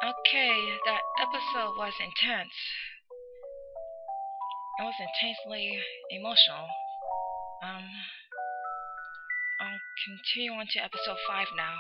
Okay, that episode was intense. It was intensely emotional. Um, I'll continue on to episode 5 now.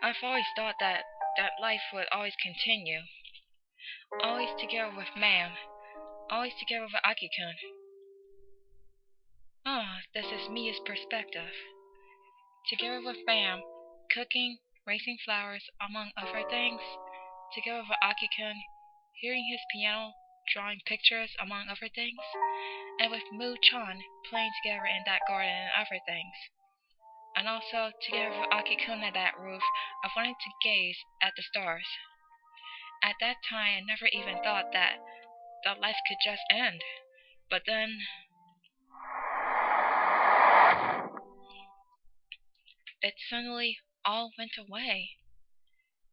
I've always thought that life would always continue. Always together with Ma'am. Always together with Aki-kun. Oh, this is Mia's perspective. Together with Bam, cooking, raising flowers, among other things. Together with Aki-kun, hearing his piano, drawing pictures, among other things. And with Mu-chan, playing together in that garden and other things. And also, together with Aki-kun at that roof, I wanted to gaze at the stars. At that time, I never even thought that life could just end. But then, it suddenly all went away.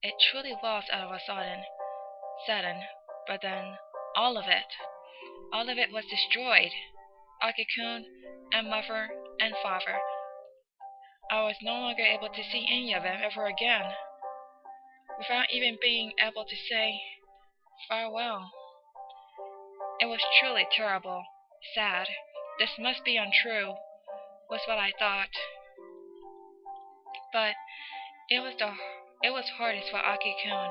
It truly was out of a sudden, but then all of it was destroyed. Aki-kun and mother and father. I was no longer able to see any of them ever again, without even being able to say farewell. It was truly terrible, sad. This must be untrue, was what I thought. But it was hardest for Aki-kun,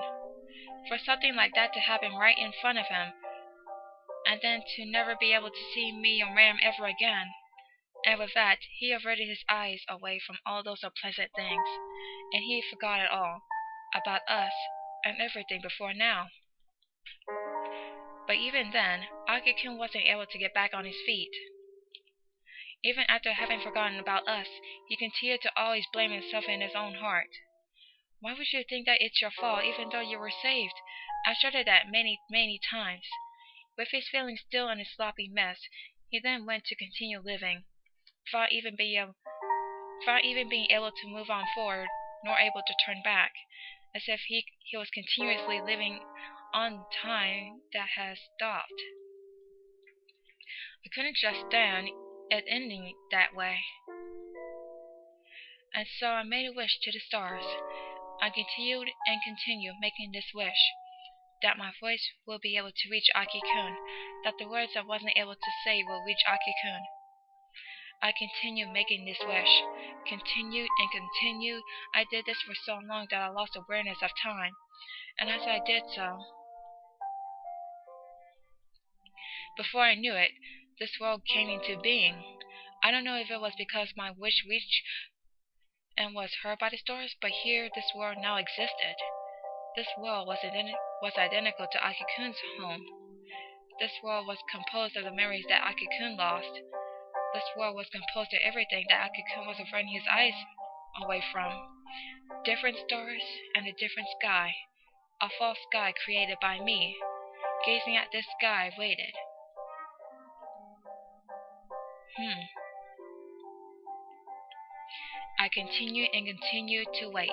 for something like that to happen right in front of him, and then to never be able to see me or Ram ever again. And with that, he averted his eyes away from all those unpleasant things, and he forgot it all, about us, and everything before now. But even then, Aki-kun wasn't able to get back on his feet. Even after having forgotten about us, he continued to always blame himself in his own heart. Why would you think that it's your fault even though you were saved? I shuddered that many times. With his feelings still in a sloppy mess, he then went to continue living, without even being able to move on forward, nor able to turn back, as if he was continuously living on time that has stopped. I couldn't just stand it ending that way. And so I made a wish to the stars. I continued and continued making this wish, that my voice will be able to reach Aki-kun, that the words I wasn't able to say will reach Aki-kun. I continued making this wish, continued and continued. I did this for so long that I lost awareness of time, and as I did so, before I knew it, this world came into being. I don't know if it was because my wish reached and was heard by the stars, but here this world now existed. This world was identical to Aki-kun's home. This world was composed of the memories that Aki-kun lost. This world was composed of everything that Aki-kun was averting his eyes away from. Different stars and a different sky. A false sky created by me. Gazing at this sky, I waited. I continued and continued to wait.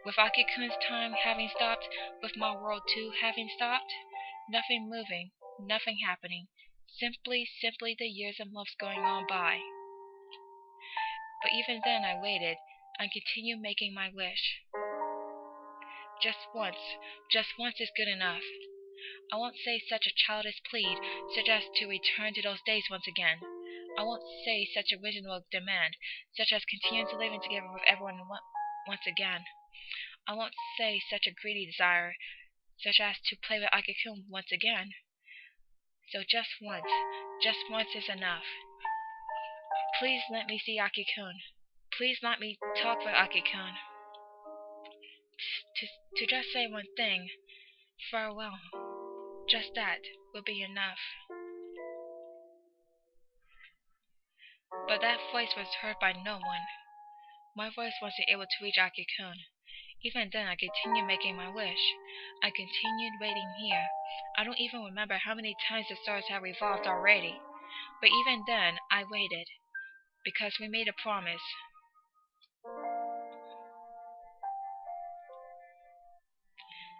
With Aki-kun's time having stopped, with my world too having stopped, nothing moving, nothing happening, simply the years and months going on by. But even then I waited, and continued making my wish. Just once is good enough. I won't say such a childish plea, such as to return to those days once again. I won't say such a reasonable demand, such as continuing to living together with everyone once again. I won't say such a greedy desire, such as to play with Aki-kun once again. So just once is enough. Please let me see Aki-kun. Please let me talk with Aki-kun. To just say one thing, farewell. Just that will be enough. But that voice was heard by no one. My voice wasn't able to reach Aki-kun. Even then I continued making my wish. I continued waiting here. I don't even remember how many times the stars had revolved already. But even then, I waited, because we made a promise.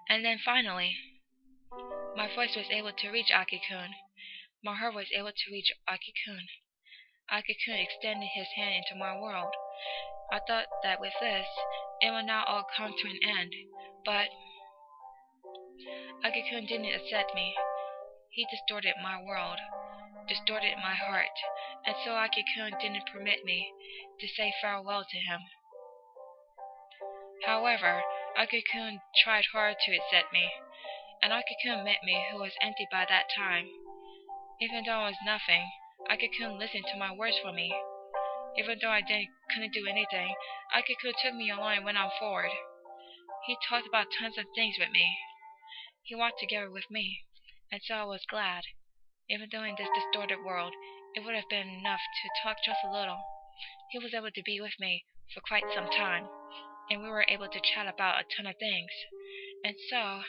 And then finally, my voice was able to reach Aki-kun. My heart was able to reach Aki-kun. Aki-kun extended his hand into my world. I thought that with this, it would now all come to an end. But Aki-kun didn't accept me. He distorted my world, distorted my heart, and so Aki-kun didn't permit me to say farewell to him. However, Aki-kun tried hard to accept me, and Aki-kun met me who was empty by that time. Even though I was nothing, Aki-kun listened to my words for me. Even though I couldn't do anything, Aki-kun took me along and went on forward. He talked about tons of things with me. He walked together with me, and so I was glad. Even though in this distorted world, it would have been enough to talk just a little. He was able to be with me for quite some time, and we were able to chat about a ton of things. And so,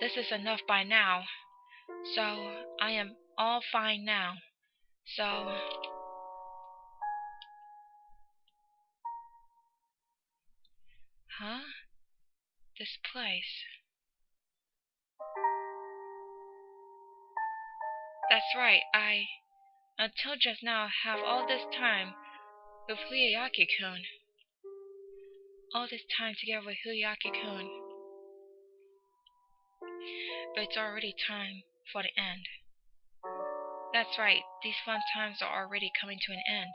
this is enough by now. So, I am all fine now. So, huh? This place. That's right, until just now, have all this time with Huyayaki-kun. All this time together with Huyayaki-kun. But it's already time for the end. That's right, these fun times are already coming to an end.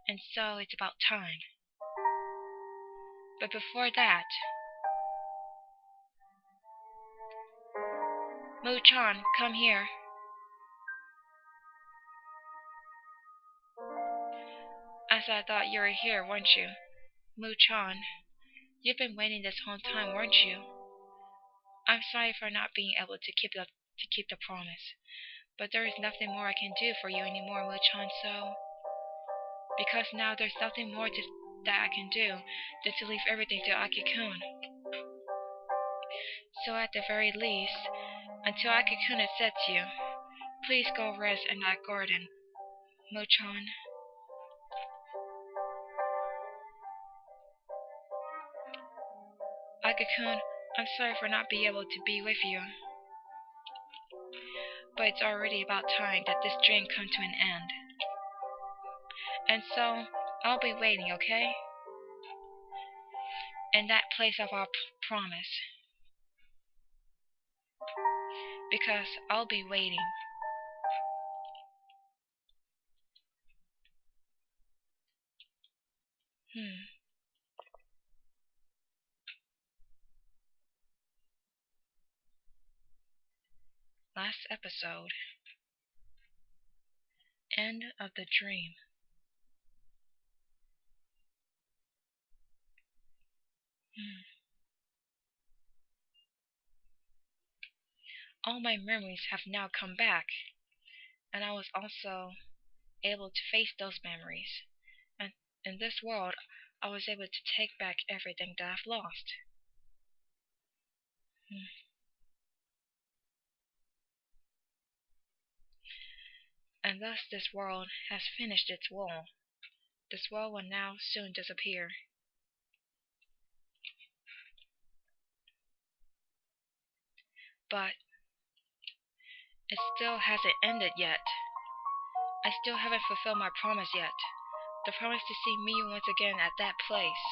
And so it's about time. But before that, Mu-chan, come here. As I thought you were here, weren't you? Mu-chan, you've been waiting this whole time, weren't you? I'm sorry for not being able to keep the promise. But there is nothing more I can do for you anymore, Mu-chan, so... Because now there's nothing more that I can do than to leave everything to Aki-kun. So at the very least, until Aki-kun accepts you, please go rest in that garden, Mu-chan. Aki-kun, I'm sorry for not being able to be with you. But it's already about time that this dream come to an end. And so, I'll be waiting, okay? In that place of our promise. Because I'll be waiting. Last episode. End of the dream. All my memories have now come back, and I was also able to face those memories. And in this world, I was able to take back everything that I've lost. And thus this world has finished its wall. This world will now soon disappear. But it still hasn't ended yet. I still haven't fulfilled my promise yet. The promise to see Miu once again at that place.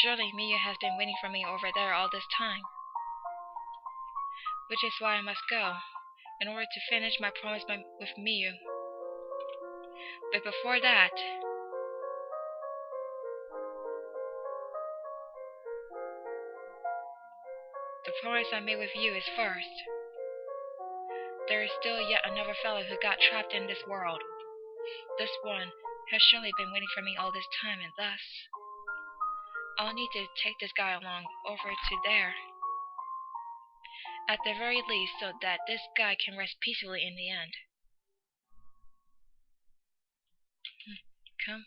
Surely Miu has been waiting for me over there all this time. Which is why I must go, in order to finish my promise with Miu. But before that, the promise I made with you is first. There is still yet another fellow who got trapped in this world. This one has surely been waiting for me all this time, and thus, I'll need to take this guy along over to there. At the very least, so that this guy can rest peacefully in the end. Come.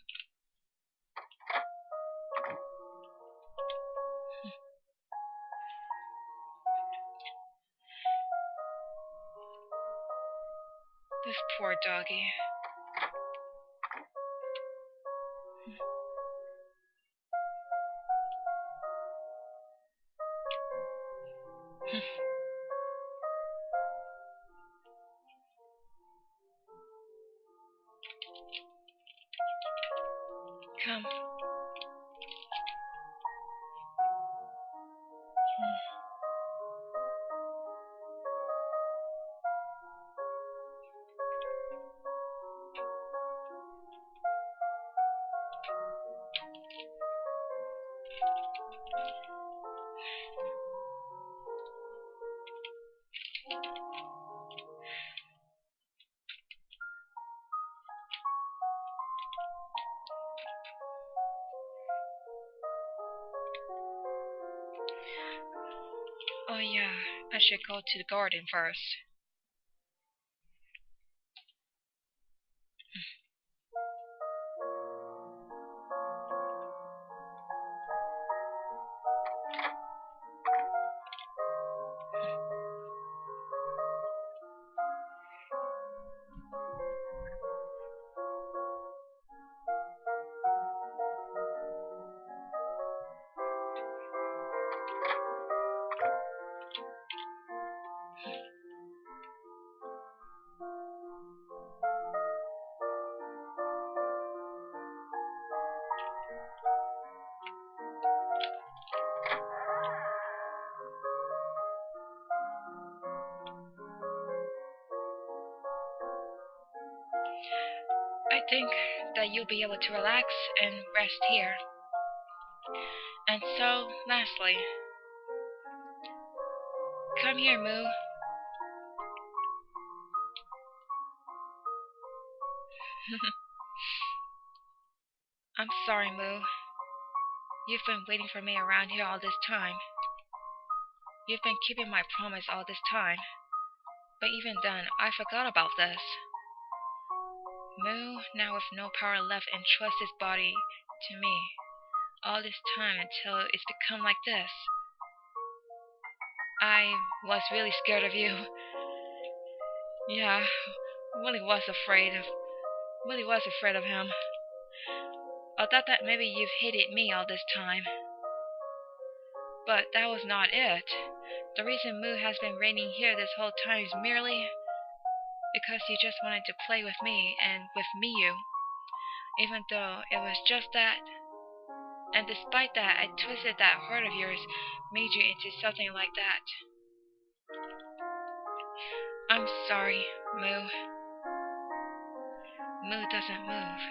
This poor doggy. Come. Oh yeah, I should go to the garden first. I think that you'll be able to relax and rest here. And so, lastly, come here, Moo. I'm sorry, Moo. You've been waiting for me around here all this time. You've been keeping my promise all this time. But even then, I forgot about this. Moo, now with no power left, entrusts his body to me. All this time until it's become like this. I was really scared of you. Yeah, really was afraid of him. I thought that maybe you've hated me all this time. But that was not it. The reason Moo has been reigning here this whole time is merely because you just wanted to play with me and with Miu. Even though it was just that. And despite that, I twisted that heart of yours, made you into something like that. I'm sorry, Moo. Moo doesn't move.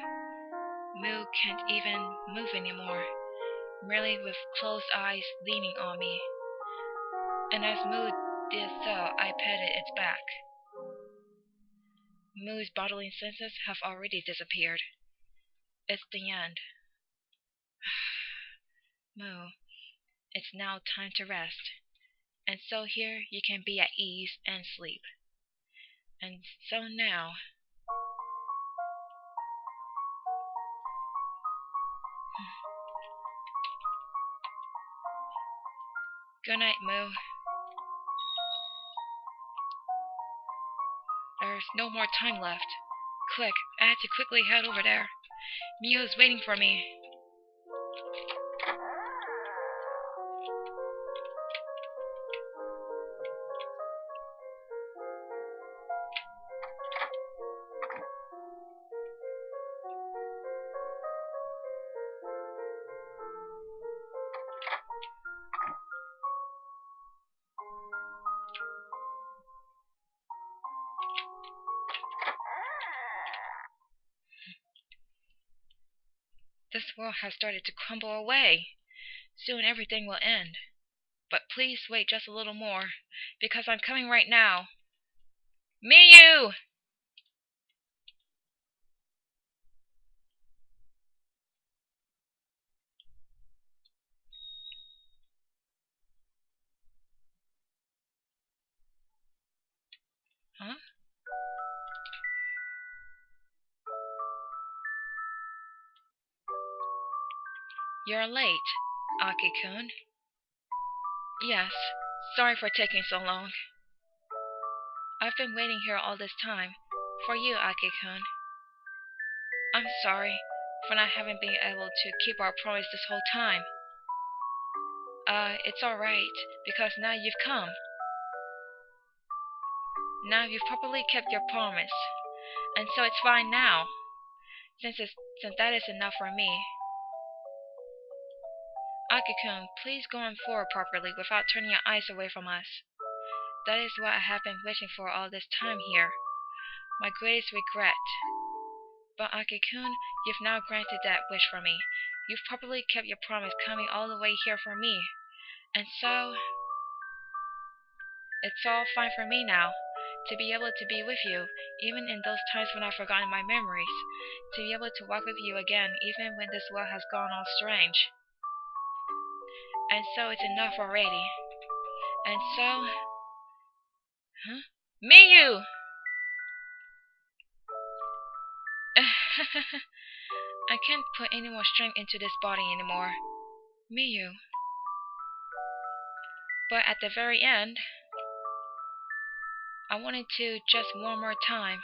Moo can't even move anymore, merely with closed eyes leaning on me. And as Moo did so, I petted its back. Moo's bodily senses have already disappeared. It's the end. Moo, it's now time to rest. And so here you can be at ease and sleep. And so now... Good night, Moo. There's no more time left. Quick, I had to quickly head over there. Miu is waiting for me. This world has started to crumble away. Soon everything will end. But please wait just a little more, because I'm coming right now. Miu! Huh? You're late, Aki-kun. Yes, sorry for taking so long. I've been waiting here all this time, For you, Aki-kun. I'm sorry for not having been able to keep our promise this whole time. It's alright, because now you've come. Now you've properly kept your promise, and so it's fine now, since that is enough for me. Aki-kun, please go on forward properly without turning your eyes away from us. That is what I have been wishing for all this time here. My greatest regret. But Aki-kun, you've now granted that wish for me. You've properly kept your promise coming all the way here for me. And so, it's all fine for me now. To be able to be with you, even in those times when I've forgotten my memories. To be able to walk with you again, even when this world has gone all strange. And so it's enough already. And so... Huh? Miu! I can't put any more strength into this body anymore. Miu. But at the very end, I wanted to just one more time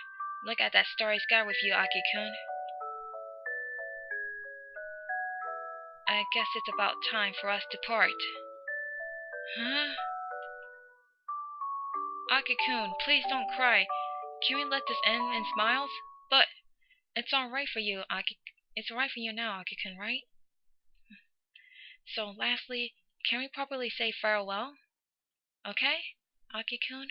look at that starry sky with you, Aki-kun. I guess it's about time for us to part. Huh? Aki-kun, please don't cry. Can we let this end in smiles? But it's alright for you, It's alright for you now, Aki-kun, right? So lastly, can we properly say farewell? Okay? Aki-kun?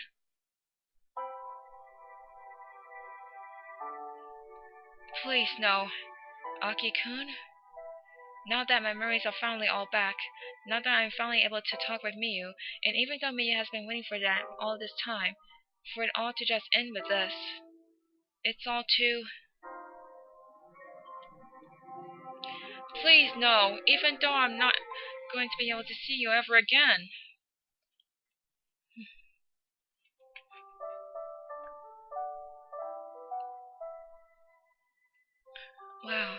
Please no. Aki-kun? Now that my memories are finally all back, now that I'm finally able to talk with Miu, and even though Miu has been waiting for that all this time, for it all to just end with this, it's all too... Please no, even though I'm not going to be able to see you ever again. Wow.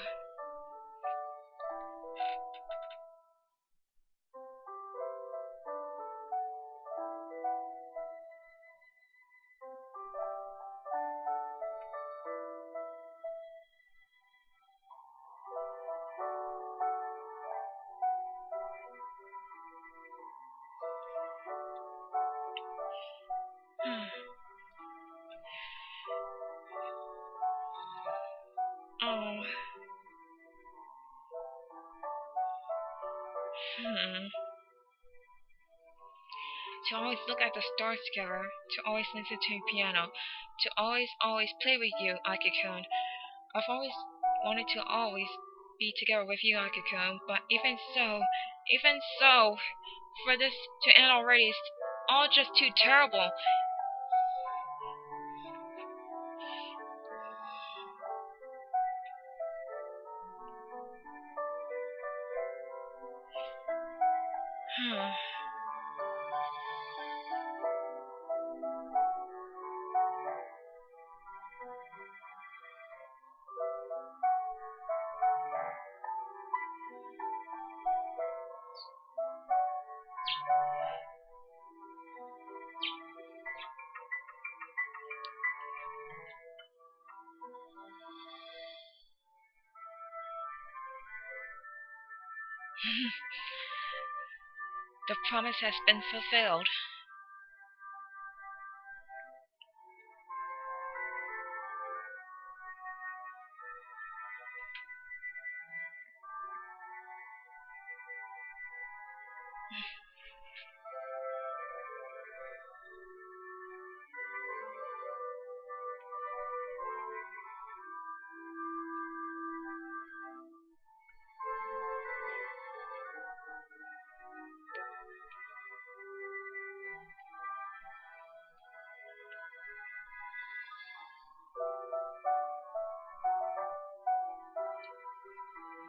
Oh. To always look at the stars together, to always listen to your piano, to always play with you, Aki-kun. I've always wanted to always be together with you, Aki-kun, but even so, for this to end already is all just too terrible. The promise has been fulfilled.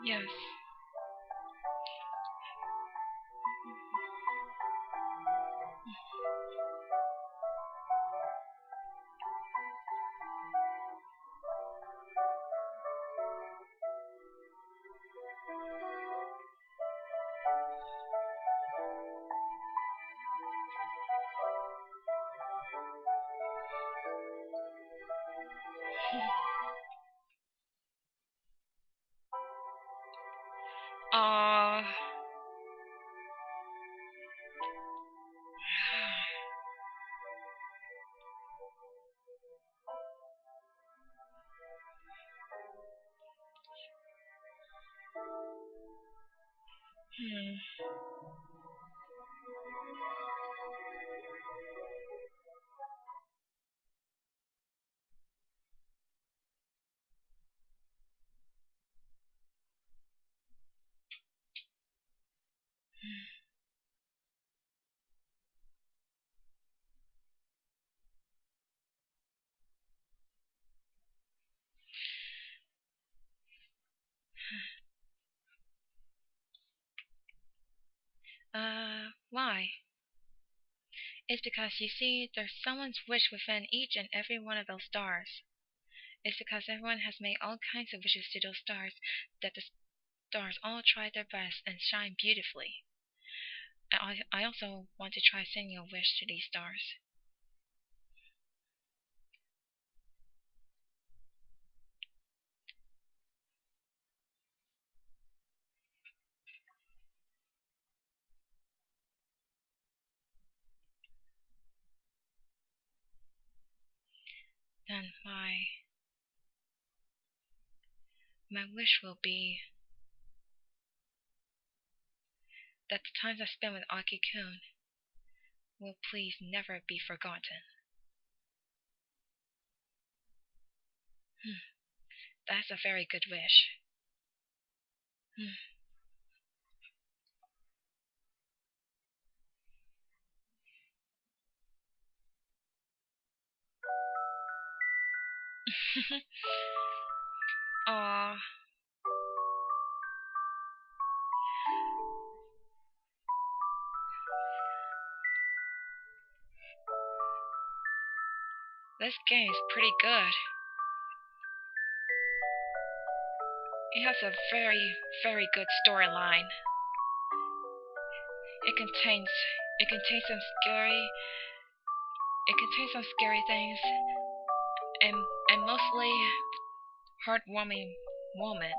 Yes. Uh, hmm. Why? It's because you see, there's someone's wish within each and every one of those stars. It's because everyone has made all kinds of wishes to those stars that the stars all try their best and shine beautifully. I also want to try sending a wish to these stars. Then my wish will be that the times I spent with Aki-kun will please never be forgotten. That's a very good wish. Aw, this game is pretty good. It has a very, very good storyline. It contains it contains some scary it contains some scary things and mostly heartwarming moments.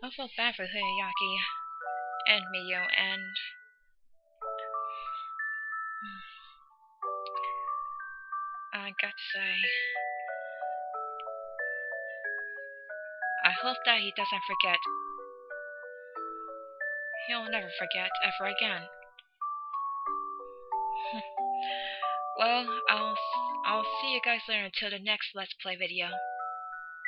I feel bad for Huyayaki and Miu and I got to say, I hope that he doesn't forget. He'll never forget ever again. Well, I'll see you guys later until the next Let's Play video.